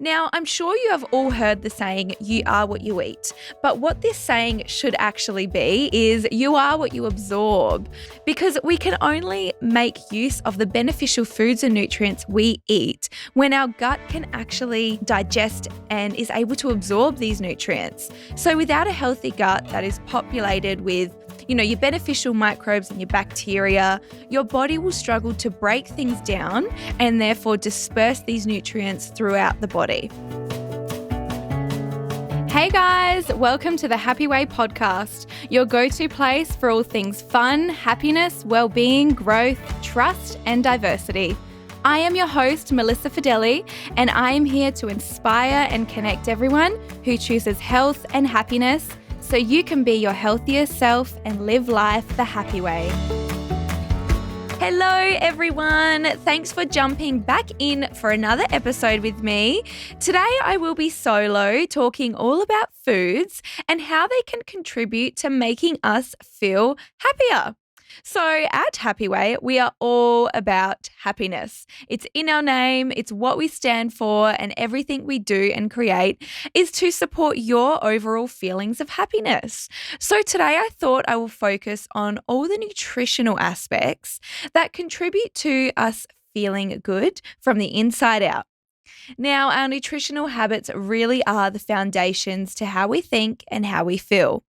Now, I'm sure you have all heard the saying, you are what you eat. But what this saying should actually be is, you are what you absorb. Because we can only make use of the beneficial foods and nutrients we eat when our gut can actually digest and is able to absorb these nutrients. So without a healthy gut that is populated with your beneficial microbes and your bacteria, your body will struggle to break things down and therefore disperse these nutrients throughout the body. Hey guys, welcome to the Happy Way podcast, your go-to place for all things fun, happiness, well-being, growth, trust, and diversity. I am your host, Malissa Fedele, and I am here to inspire and connect everyone who chooses health and happiness so you can be your healthiest self and live life the happy way. Hello everyone, thanks for jumping back in for another episode with me. Today I will be solo talking all about foods and how they can contribute to making us feel happier. So at Happy Way, we are all about happiness. It's in our name, it's what we stand for, and everything we do and create is to support your overall feelings of happiness. So today I thought I will focus on all the nutritional aspects that contribute to us feeling good from the inside out. Now, our nutritional habits really are the foundations to how we think and how we feel.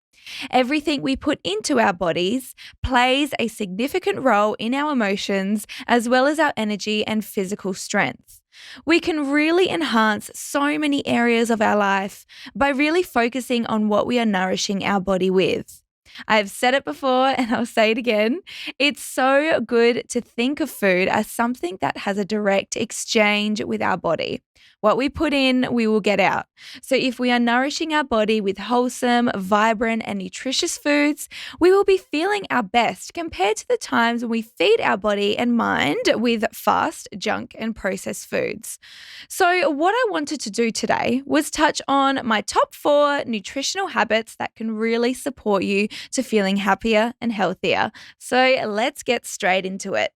Everything we put into our bodies plays a significant role in our emotions as well as our energy and physical strength. We can really enhance so many areas of our life by really focusing on what we are nourishing our body with. I've said it before and I'll say it again. It's so good to think of food as something that has a direct exchange with our body. What we put in, we will get out. So if we are nourishing our body with wholesome, vibrant, and nutritious foods, we will be feeling our best compared to the times when we feed our body and mind with fast, junk, and processed foods. So what I wanted to do today was touch on my top 4 nutritional habits that can really support you to feeling happier and healthier. So let's get straight into it.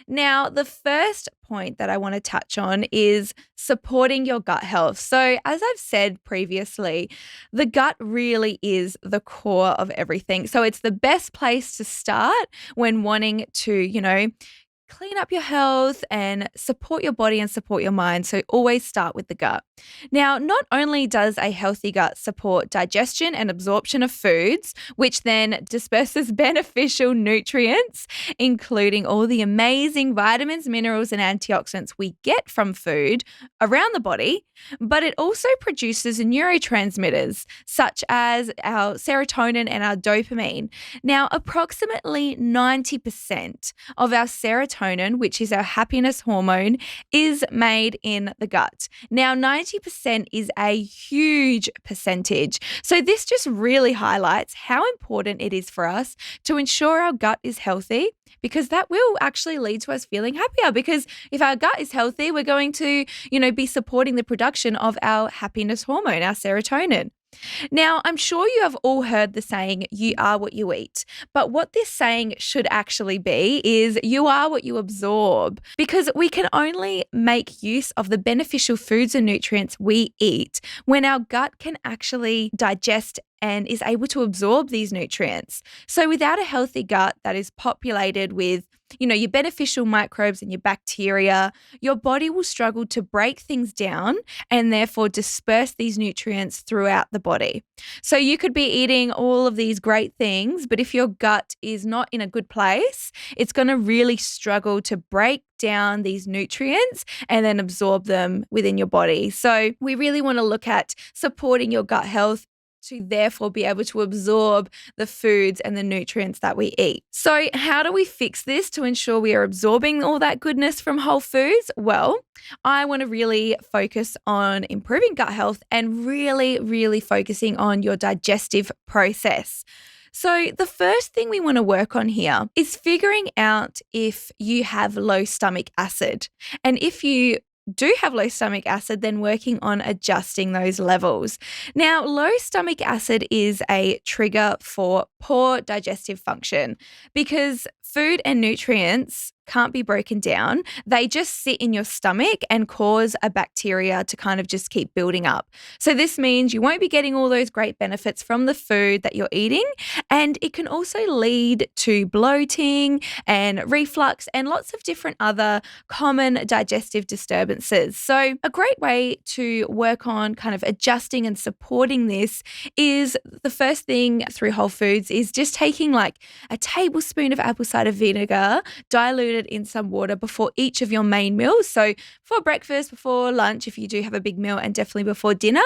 Now, the first point that I want to touch on is supporting your gut health. So, as I've said previously, the gut really is the core of everything. So, it's the best place to start when wanting to, clean up your health and support your body and support your mind. So always start with the gut. Now, not only does a healthy gut support digestion and absorption of foods, which then disperses beneficial nutrients, including all the amazing vitamins, minerals, and antioxidants we get from food around the body, but it also produces neurotransmitters such as our serotonin and our dopamine. Now, approximately 90% of our serotonin, which is our happiness hormone, is made in the gut. Now, 90% is a huge percentage. So this just really highlights how important it is for us to ensure our gut is healthy, because that will actually lead to us feeling happier. Because if our gut is healthy, we're going to, be supporting the production of our happiness hormone, our serotonin. Now, I'm sure you have all heard the saying, you are what you eat. But what this saying should actually be is, you are what you absorb. Because we can only make use of the beneficial foods and nutrients we eat when our gut can actually digest and is able to absorb these nutrients. So without a healthy gut that is populated with your beneficial microbes and your bacteria, your body will struggle to break things down and therefore disperse these nutrients throughout the body. So you could be eating all of these great things, but if your gut is not in a good place, it's going to really struggle to break down these nutrients and then absorb them within your body. So we really want to look at supporting your gut health to therefore be able to absorb the foods and the nutrients that we eat. So how do we fix this to ensure we are absorbing all that goodness from whole foods? Well, I want to really focus on improving gut health and really focusing on your digestive process. So the first thing we want to work on here is figuring out if you have low stomach acid. And if you do have low stomach acid, then working on adjusting those levels. Now, low stomach acid is a trigger for poor digestive function because food and nutrients can't be broken down. They just sit in your stomach and cause a bacteria to kind of just keep building up. So this means you won't be getting all those great benefits from the food that you're eating. And it can also lead to bloating and reflux and lots of different other common digestive disturbances. So a great way to work on kind of adjusting and supporting this is the first thing through whole foods is just taking like a tablespoon of apple cider vinegar, diluted in some water before each of your main meals. So for breakfast, before lunch, if you do have a big meal, and definitely before dinner.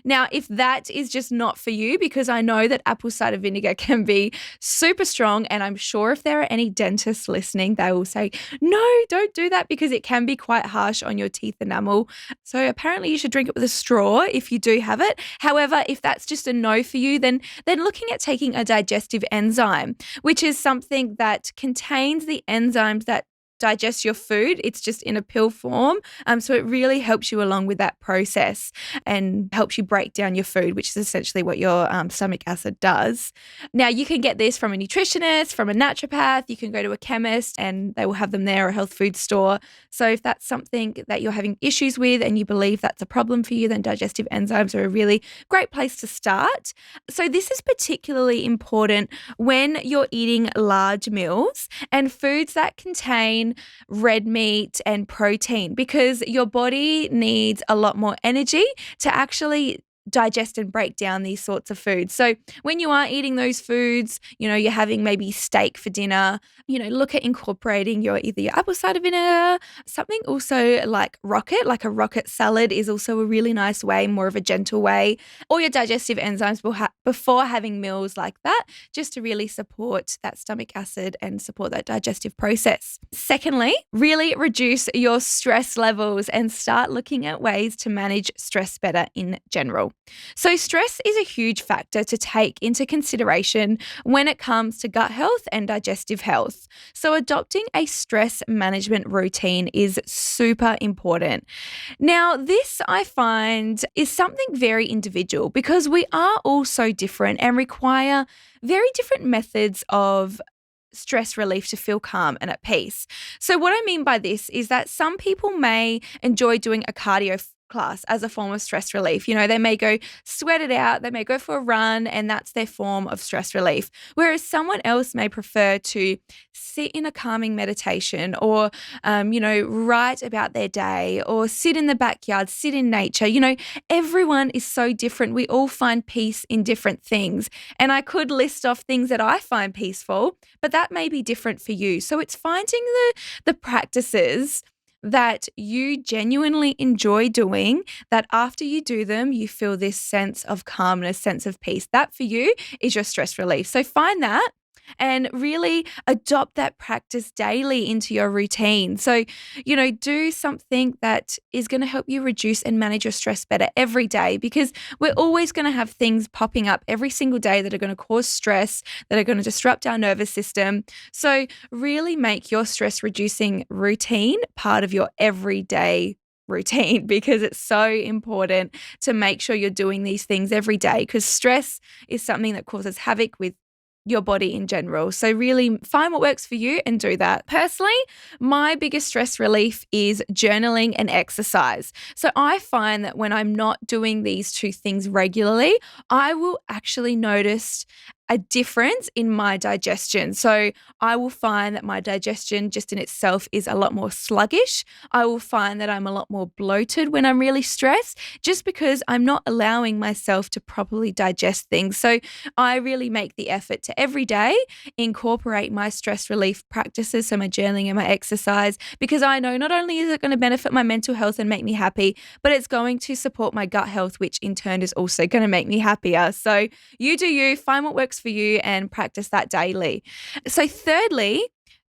Now, if that is just not for you, because I know that apple cider vinegar can be super strong, and I'm sure if there are any dentists listening, they will say, no, don't do that because it can be quite harsh on your teeth enamel. So apparently you should drink it with a straw if you do have it. However, if that's just a no for you, then looking at taking a digestive enzyme, which is something that contains the enzymes that digest your food. It's just in a pill form. So it really helps you along with that process and helps you break down your food, which is essentially what your stomach acid does. Now, you can get this from a nutritionist, from a naturopath. You can go to a chemist and they will have them there, or a health food store. So if that's something that you're having issues with and you believe that's a problem for you, then digestive enzymes are a really great place to start. So this is particularly important when you're eating large meals and foods that contain red meat and protein, because your body needs a lot more energy to actually digest and break down these sorts of foods. So when you are eating those foods, you're having maybe steak for dinner, look at incorporating either your apple cider vinegar, something also like a rocket salad is also a really nice way, more of a gentle way, or your digestive enzymes before having meals like that, just to really support that stomach acid and support that digestive process. Secondly, really reduce your stress levels and start looking at ways to manage stress better in general. So stress is a huge factor to take into consideration when it comes to gut health and digestive health. So adopting a stress management routine is super important. Now, this I find is something very individual because we are all so different and require very different methods of stress relief to feel calm and at peace. So what I mean by this is that some people may enjoy doing a cardio class as a form of stress relief. They may go sweat it out, they may go for a run, and that's their form of stress relief. Whereas someone else may prefer to sit in a calming meditation or, write about their day or sit in the backyard, sit in nature. Everyone is so different. We all find peace in different things. And I could list off things that I find peaceful, but that may be different for you. So it's finding the practices that you genuinely enjoy doing, that after you do them, you feel this sense of calmness, sense of peace. That for you is your stress relief. So find that and really adopt that practice daily into your routine. So, do something that is going to help you reduce and manage your stress better every day, because we're always going to have things popping up every single day that are going to cause stress, that are going to disrupt our nervous system. So really make your stress reducing routine part of your everyday routine, because it's so important to make sure you're doing these things every day, because stress is something that causes havoc with your body in general. So really find what works for you and do that. Personally, my biggest stress relief is journaling and exercise. So I find that when I'm not doing these two things regularly, I will actually notice a difference in my digestion. So I will find that my digestion just in itself is a lot more sluggish. I will find that I'm a lot more bloated when I'm really stressed, just because I'm not allowing myself to properly digest things. So I really make the effort to every day incorporate my stress relief practices, so my journaling and my exercise, because I know not only is it going to benefit my mental health and make me happy, but it's going to support my gut health, which in turn is also going to make me happier. So you do you, find what works for you and practice that daily. So thirdly,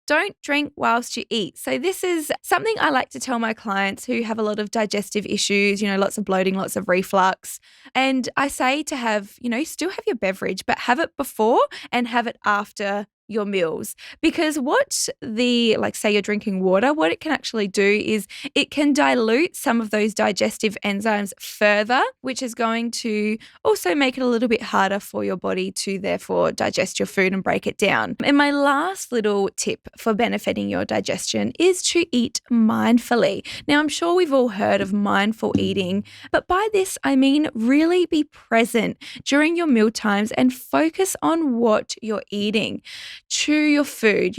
don't drink whilst you eat. So this is something I like to tell my clients who have a lot of digestive issues, lots of bloating, lots of reflux. And I say to have, still have your beverage, but have it before and have it after your meals. Because like say you're drinking water, what it can actually do is it can dilute some of those digestive enzymes further, which is going to also make it a little bit harder for your body to therefore digest your food and break it down. And my last little tip for benefiting your digestion is to eat mindfully. Now, I'm sure we've all heard of mindful eating, but by this, I mean really be present during your meal times and focus on what you're eating. Chew your food,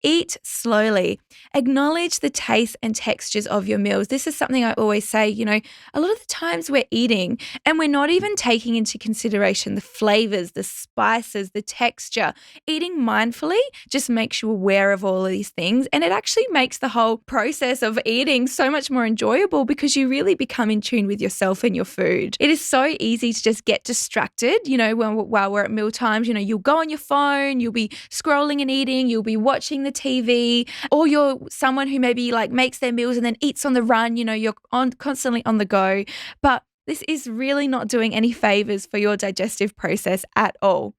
eat slowly. Acknowledge the taste and textures of your meals. This is something I always say, a lot of the times we're eating and we're not even taking into consideration the flavors, the spices, the texture. Eating mindfully just makes you aware of all of these things, and it actually makes the whole process of eating so much more enjoyable because you really become in tune with yourself and your food. It is so easy to just get distracted, while we're at meal times. You'll go on your phone, you'll be scrolling and eating, you'll be watching the TV, or you're someone who maybe like makes their meals and then eats on the run. You're constantly on the go, but this is really not doing any favors for your digestive process at all.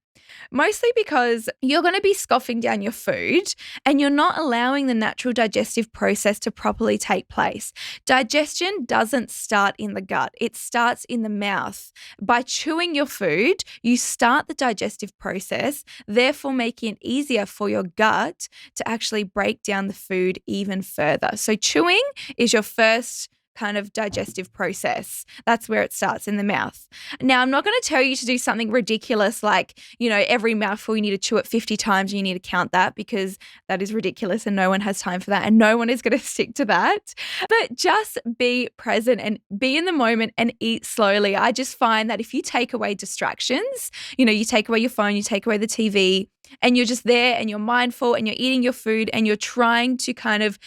Mostly because you're going to be scoffing down your food and you're not allowing the natural digestive process to properly take place. Digestion doesn't start in the gut, it starts in the mouth. By chewing your food, you start the digestive process, therefore making it easier for your gut to actually break down the food even further. So chewing is your first kind of digestive process. That's where it starts, in the mouth. Now, I'm not going to tell you to do something ridiculous like, every mouthful you need to chew it 50 times and you need to count that, because that is ridiculous and no one has time for that and no one is going to stick to that. But just be present and be in the moment and eat slowly. I just find that if you take away distractions, you take away your phone, you take away the TV, and you're just there and you're mindful and you're eating your food and you're trying to kind of,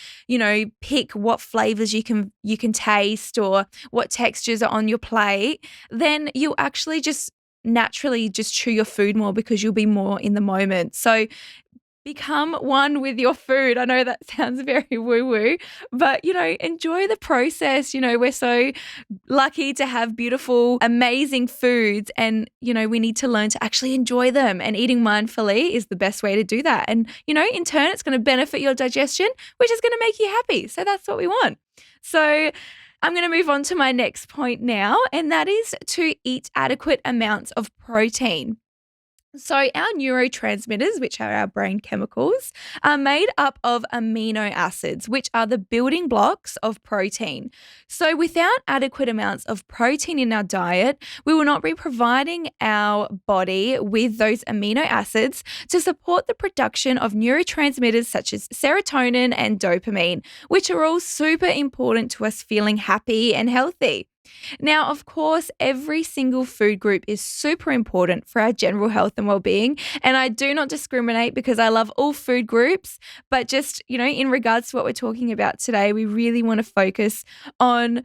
pick what flavors you can taste or what textures are on your plate, then you'll actually just naturally just chew your food more because you'll be more in the moment. So become one with your food. I know that sounds very woo-woo, but, enjoy the process. We're so lucky to have beautiful, amazing foods and, we need to learn to actually enjoy them, and eating mindfully is the best way to do that. And, in turn, it's going to benefit your digestion, which is going to make you happy. So that's what we want. So I'm going to move on to my next point now, and that is to eat adequate amounts of protein. So our neurotransmitters, which are our brain chemicals, are made up of amino acids, which are the building blocks of protein. So without adequate amounts of protein in our diet, we will not be providing our body with those amino acids to support the production of neurotransmitters such as serotonin and dopamine, which are all super important to us feeling happy and healthy. Now, of course, every single food group is super important for our general health and well-being, and I do not discriminate because I love all food groups, but just, in regards to what we're talking about today, we really want to focus on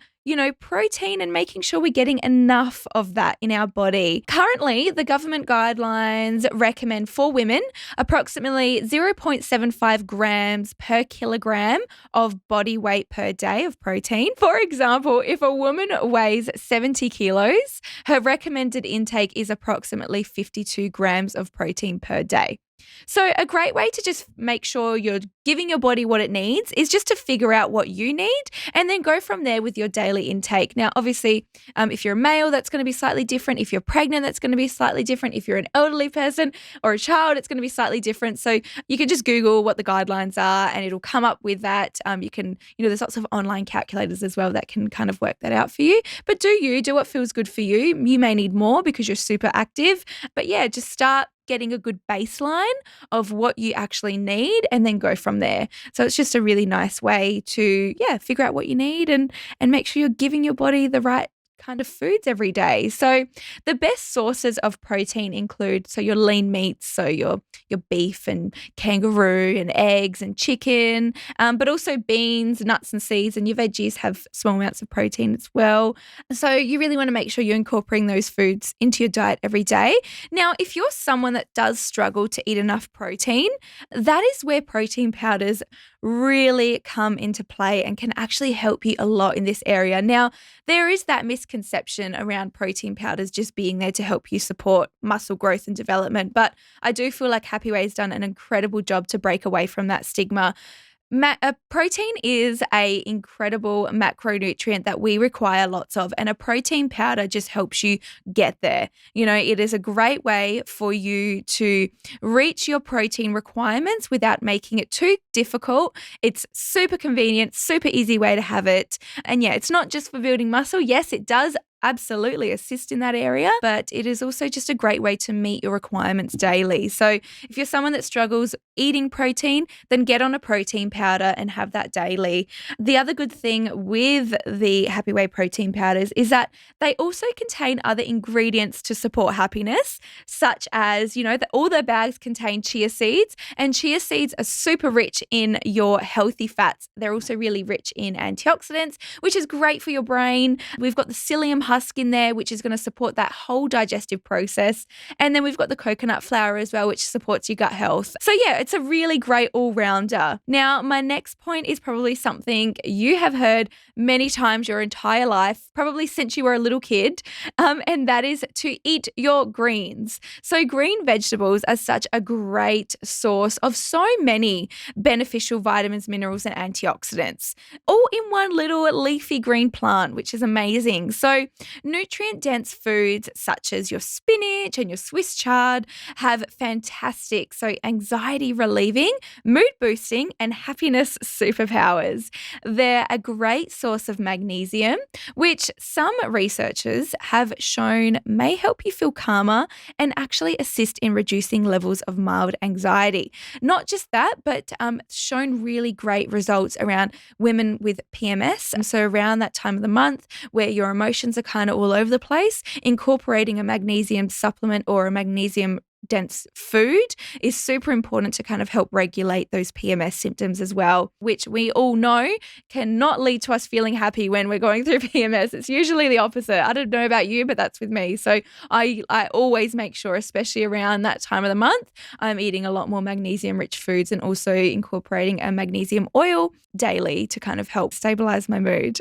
protein and making sure we're getting enough of that in our body. Currently, the government guidelines recommend for women approximately 0.75 grams per kilogram of body weight per day of protein. For example, if a woman weighs 70 kilos, her recommended intake is approximately 52 grams of protein per day. So a great way to just make sure you're giving your body what it needs is just to figure out what you need and then go from there with your daily intake. Now, obviously, if you're a male, that's going to be slightly different. If you're pregnant, that's going to be slightly different. If you're an elderly person or a child, it's going to be slightly different. So you can just Google what the guidelines are and it'll come up with that. You can, there's lots of online calculators as well that can kind of work that out for you. But do what feels good for you. You may need more because you're super active. But yeah, just start getting a good baseline of what you actually need and then go from there. So it's just a really nice way to, figure out what you need and make sure you're giving your body the right kind of foods every day. So the best sources of protein include your lean meats, so your beef and kangaroo and eggs and chicken, but also beans, nuts and seeds, and your veggies have small amounts of protein as well. So you really want to make sure you're incorporating those foods into your diet every day. Now, if you're someone that does struggle to eat enough protein, that is where protein powders really come into play and can actually help you a lot in this area. Now, there is that misconception around protein powders just being there to help you support muscle growth and development, but I do feel like Happy Way's done an incredible job to break away from that stigma. Protein is a incredible macronutrient that we require lots of, and a protein powder just helps you get there. It is a great way for you to reach your protein requirements without making it too difficult. It's super convenient, super easy way to have it. And yeah, it's not just for building muscle. Yes, it does absolutely assist in that area, but it is also just a great way to meet your requirements daily. So if you're someone that struggles eating protein, then get on a protein powder and have that daily. The other good thing with the Happy Way protein powders is that they also contain other ingredients to support happiness, such as, all their bags contain chia seeds, and chia seeds are super rich in your healthy fats. They're also really rich in antioxidants, which is great for your brain. We've got the psyllium husk in there, which is going to support that whole digestive process. And then we've got the coconut flour as well, which supports your gut health. So yeah, it's a really great all-rounder. Now, my next point is probably something you have heard many times your entire life, probably since you were a little kid, and that is to eat your greens. So green vegetables are such a great source of so many beneficial vitamins, minerals, and antioxidants, all in one little leafy green plant, which is amazing. So nutrient-dense foods such as your spinach and your Swiss chard have fantastic, anxiety relieving, mood boosting, and happiness superpowers. They're a great source of magnesium, which some researchers have shown may help you feel calmer and actually assist in reducing levels of mild anxiety. Not just that, but shown really great results around women with PMS. And so around that time of the month where your emotions are kind of all over the place, incorporating a magnesium supplement or a magnesium dense food is super important to kind of help regulate those PMS symptoms as well, which we all know cannot lead to us feeling happy when we're going through PMS. It's usually the opposite. I don't know about you, but that's with me. So I always make sure, especially around that time of the month, I'm eating a lot more magnesium rich foods and also incorporating a magnesium oil daily to kind of help stabilize my mood.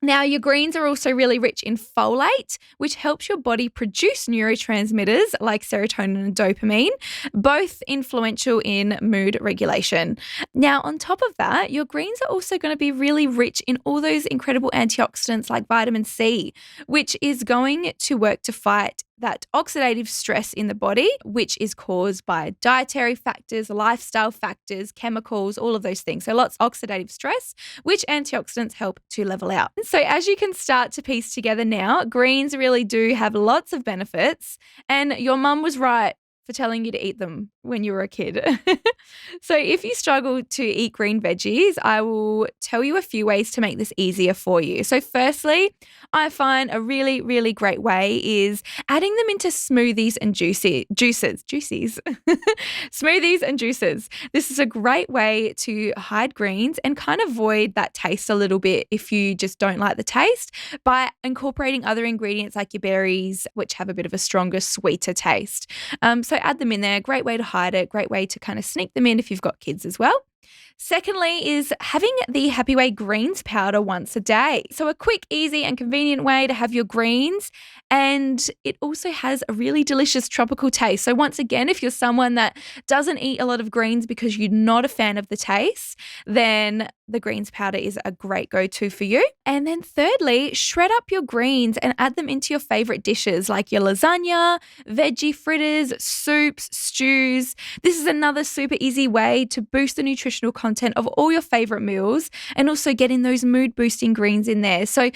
Now, your greens are also really rich in folate, which helps your body produce neurotransmitters like serotonin and dopamine, both influential in mood regulation. Now, on top of that, your greens are also going to be really rich in all those incredible antioxidants like vitamin C, which is going to work to fight that oxidative stress in the body, which is caused by dietary factors, lifestyle factors, chemicals, all of those things. So lots of oxidative stress, which antioxidants help to level out. So as you can start to piece together now, greens really do have lots of benefits, and your mum was right for telling you to eat them when you were a kid. So if you struggle to eat green veggies, I will tell you a few ways to make this easier for you. So firstly, I find a really, really great way is adding them into smoothies and juices. Smoothies and juices. This is a great way to hide greens and kind of avoid that taste a little bit if you just don't like the taste by incorporating other ingredients like your berries, which have a bit of a stronger, sweeter taste. So add them in there. Great way to hide it. Great way to kind of sneak them in if you've got kids as well. Secondly is having the Happy Way greens powder once a day. So a quick, easy and convenient way to have your greens, and it also has a really delicious tropical taste. So once again, if you're someone that doesn't eat a lot of greens because you're not a fan of the taste, then the greens powder is a great go-to for you. And then thirdly, shred up your greens and add them into your favorite dishes like your lasagna, veggie fritters, soups, stews. This is another super easy way to boost the nutritional content of all your favorite meals and also getting those mood boosting greens in there. So,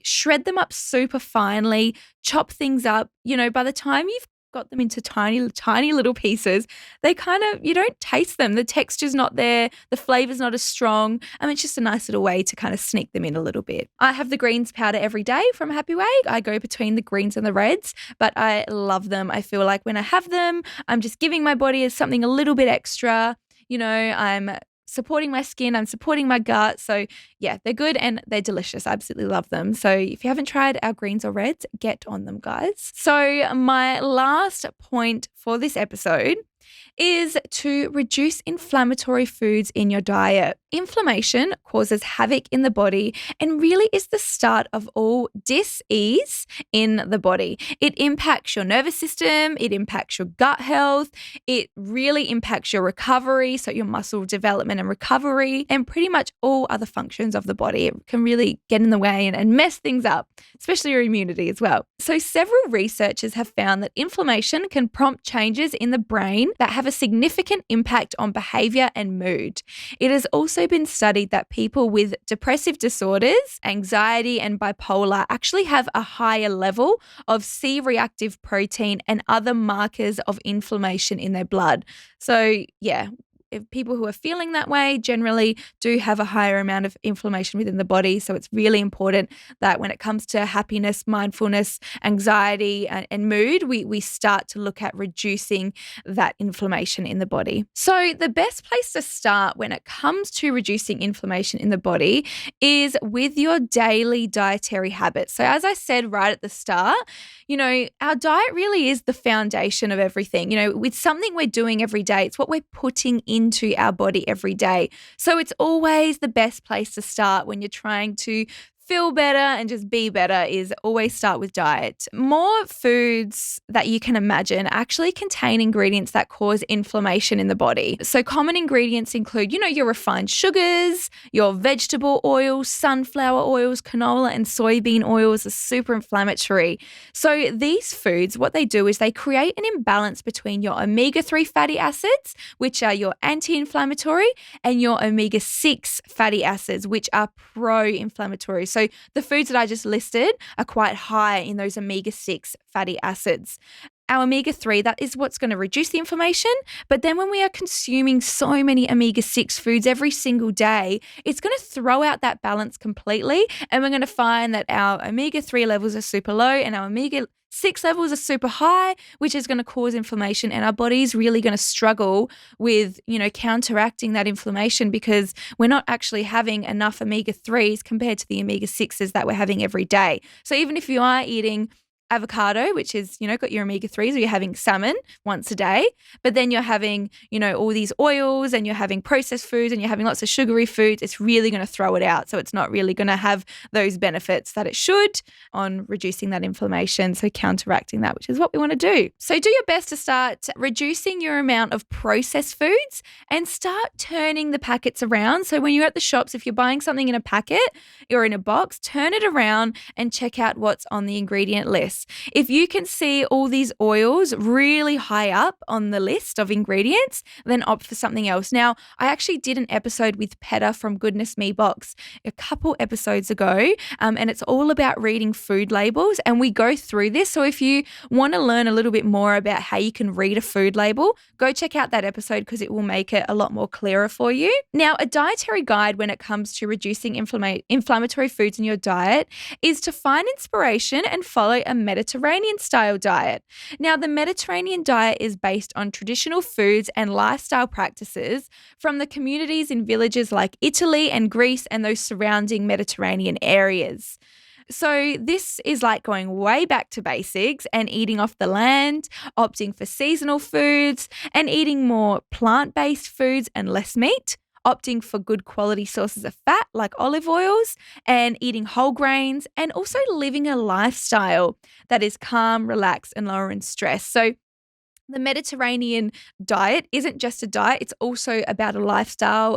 shred them up super finely, chop things up. By the time you've got them into tiny, tiny little pieces, they you don't taste them. The texture's not there. The flavor's not as strong. It's just a nice little way to kind of sneak them in a little bit. I have the greens powder every day from Happy Way. I go between the greens and the reds, but I love them. I feel like when I have them, I'm just giving my body something a little bit extra. I'm supporting my skin, I'm supporting my gut. So yeah, they're good and they're delicious. I absolutely love them. So if you haven't tried our greens or reds, get on them, guys. So my last point for this episode is to reduce inflammatory foods in your diet. Inflammation causes havoc in the body and really is the start of all dis-ease in the body. It impacts your nervous system, it impacts your gut health, it really impacts your recovery, so your muscle development and recovery, and pretty much all other functions of the body. It can really get in the way and mess things up, especially your immunity as well. So several researchers have found that inflammation can prompt changes in the brain that have a significant impact on behavior and mood. It has also been studied that people with depressive disorders, anxiety, and bipolar actually have a higher level of C-reactive protein and other markers of inflammation in their blood. So, yeah. If people who are feeling that way generally do have a higher amount of inflammation within the body. So it's really important that when it comes to happiness, mindfulness, anxiety, and mood, we start to look at reducing that inflammation in the body. So the best place to start when it comes to reducing inflammation in the body is with your daily dietary habits. So as I said right at the start, our diet really is the foundation of everything. It's something we're doing every day. It's what we're putting into our body every day. So it's always the best place to start when you're trying to feel better and just be better is always start with diet. More foods that you can imagine actually contain ingredients that cause inflammation in the body. So common ingredients include, your refined sugars, your vegetable oils, sunflower oils, canola and soybean oils are super inflammatory. So these foods, what they do is they create an imbalance between your omega-3 fatty acids, which are your anti-inflammatory, and your omega-6 fatty acids, which are pro-inflammatory. So the foods that I just listed are quite high in those omega-6 fatty acids. Our omega-3, that is what's going to reduce the inflammation. But then when we are consuming so many omega-6 foods every single day, it's going to throw out that balance completely. And we're going to find that our omega-3 levels are super low and our omega-6 levels are super high, which is going to cause inflammation. And our body's really going to struggle with, counteracting that inflammation because we're not actually having enough omega-3s compared to the omega-6s that we're having every day. So even if you are eating avocado, which is, got your omega-3s, or you're having salmon once a day, but then you're having, all these oils and you're having processed foods and you're having lots of sugary foods, it's really going to throw it out. So it's not really going to have those benefits that it should on reducing that inflammation. So counteracting that, which is what we want to do. So do your best to start reducing your amount of processed foods and start turning the packets around. So when you're at the shops, if you're buying something in a packet or in a box, turn it around and check out what's on the ingredient list. If you can see all these oils really high up on the list of ingredients, then opt for something else. Now, I actually did an episode with Peta from Goodness Me Box a couple episodes ago, and it's all about reading food labels, and we go through this. So if you want to learn a little bit more about how you can read a food label, go check out that episode because it will make it a lot more clearer for you. Now, a dietary guide when it comes to reducing inflammatory foods in your diet is to find inspiration and follow a Mediterranean style diet. Now, the Mediterranean diet is based on traditional foods and lifestyle practices from the communities in villages like Italy and Greece and those surrounding Mediterranean areas. So this is like going way back to basics and eating off the land, opting for seasonal foods and eating more plant-based foods and less meat, opting for good quality sources of fat like olive oils and eating whole grains, and also living a lifestyle that is calm, relaxed, and lower in stress. So the Mediterranean diet isn't just a diet, it's also about a lifestyle.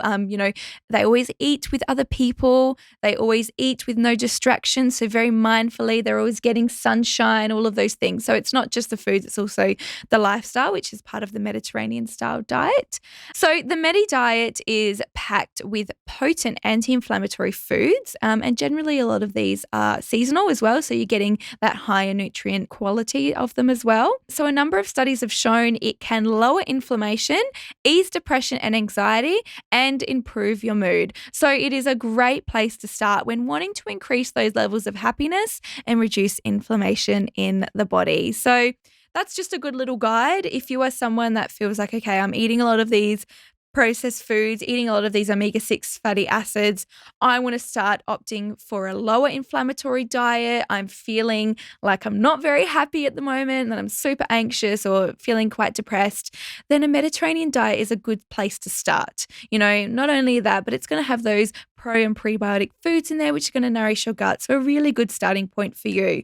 They always eat with other people. They always eat with no distractions, so very mindfully. They're always getting sunshine, all of those things. So it's not just the foods, it's also the lifestyle, which is part of the Mediterranean style diet. So the Medi diet is packed with potent anti-inflammatory foods, and generally a lot of these are seasonal as well, so you're getting that higher nutrient quality of them as well. So a number of studies have shown it can lower inflammation, ease depression and anxiety, and improve your mood. So it is a great place to start when wanting to increase those levels of happiness and reduce inflammation in the body. So that's just a good little guide. If you are someone that feels like, okay, I'm eating a lot of these processed foods, eating a lot of these omega-6 fatty acids. I want to start opting for a lower inflammatory diet. I'm feeling like I'm not very happy at the moment, that I'm super anxious or feeling quite depressed, then a Mediterranean diet is a good place to start. Not only that, but it's going to have those pro and prebiotic foods in there, which are going to nourish your gut. So a really good starting point for you.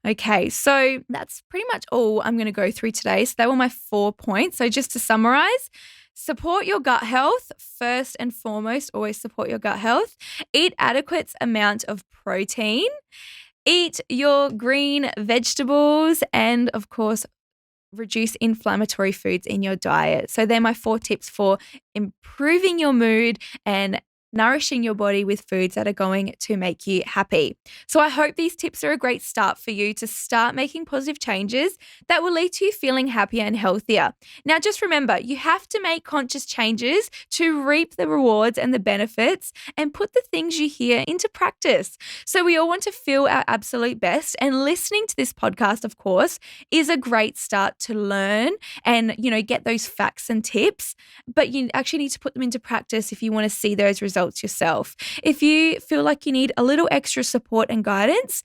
Okay, so that's pretty much all I'm going to go through today. So they were my 4 points. So just to summarize, support your gut health. First and foremost, always support your gut health. Eat adequate amount of protein. Eat your green vegetables and, of course, reduce inflammatory foods in your diet. So they're my 4 tips for improving your mood and nourishing your body with foods that are going to make you happy. So I hope these tips are a great start for you to start making positive changes that will lead to you feeling happier and healthier. Now, just remember, you have to make conscious changes to reap the rewards and the benefits and put the things you hear into practice. So we all want to feel our absolute best, and listening to this podcast, of course, is a great start to learn and, get those facts and tips, but you actually need to put them into practice if you want to see those results yourself. If you feel like you need a little extra support and guidance,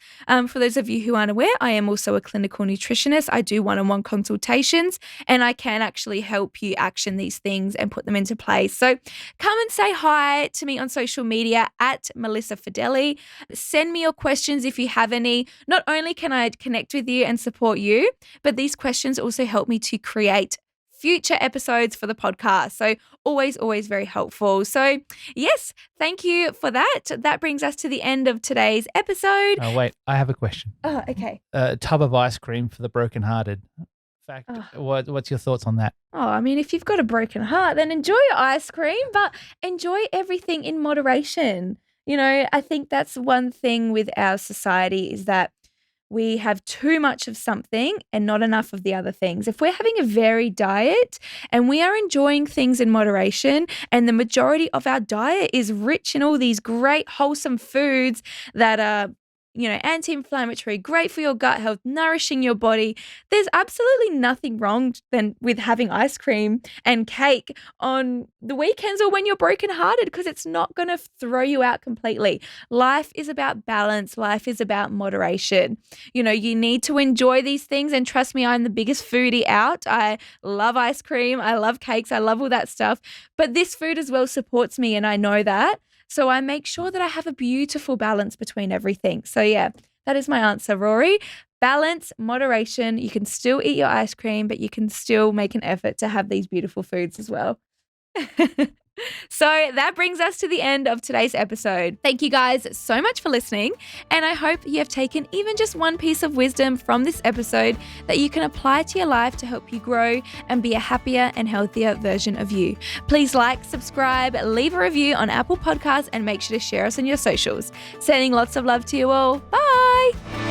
for those of you who aren't aware, I am also a clinical nutritionist. I do one-on-one consultations, and I can actually help you action these things and put them into place. So come and say hi to me on social media at Malissa Fedele. Send me your questions if you have any. Not only can I connect with you and support you, but these questions also help me to create future episodes for the podcast. So always, always very helpful. So yes, thank you for that. That brings us to the end of today's episode. Oh, wait, I have a question. Oh, okay. A tub of ice cream for the brokenhearted. In fact, what's your thoughts on that? Oh, I mean, if you've got a broken heart, then enjoy your ice cream, but enjoy everything in moderation. I think that's one thing with our society is that we have too much of something and not enough of the other things. If we're having a varied diet and we are enjoying things in moderation, and the majority of our diet is rich in all these great wholesome foods that are anti-inflammatory, great for your gut health, nourishing your body, there's absolutely nothing wrong with having ice cream and cake on the weekends or when you're brokenhearted, because it's not going to throw you out completely. Life is about balance. Life is about moderation. You need to enjoy these things, and trust me, I'm the biggest foodie out. I love ice cream. I love cakes. I love all that stuff. But this food as well supports me, and I know that. So I make sure that I have a beautiful balance between everything. So yeah, that is my answer, Rory. Balance, moderation. You can still eat your ice cream, but you can still make an effort to have these beautiful foods as well. So that brings us to the end of today's episode. Thank you guys so much for listening, and I hope you have taken even just one piece of wisdom from this episode that you can apply to your life to help you grow and be a happier and healthier version of you. Please like, subscribe, leave a review on Apple Podcasts, and make sure to share us on your socials. Sending lots of love to you all. Bye!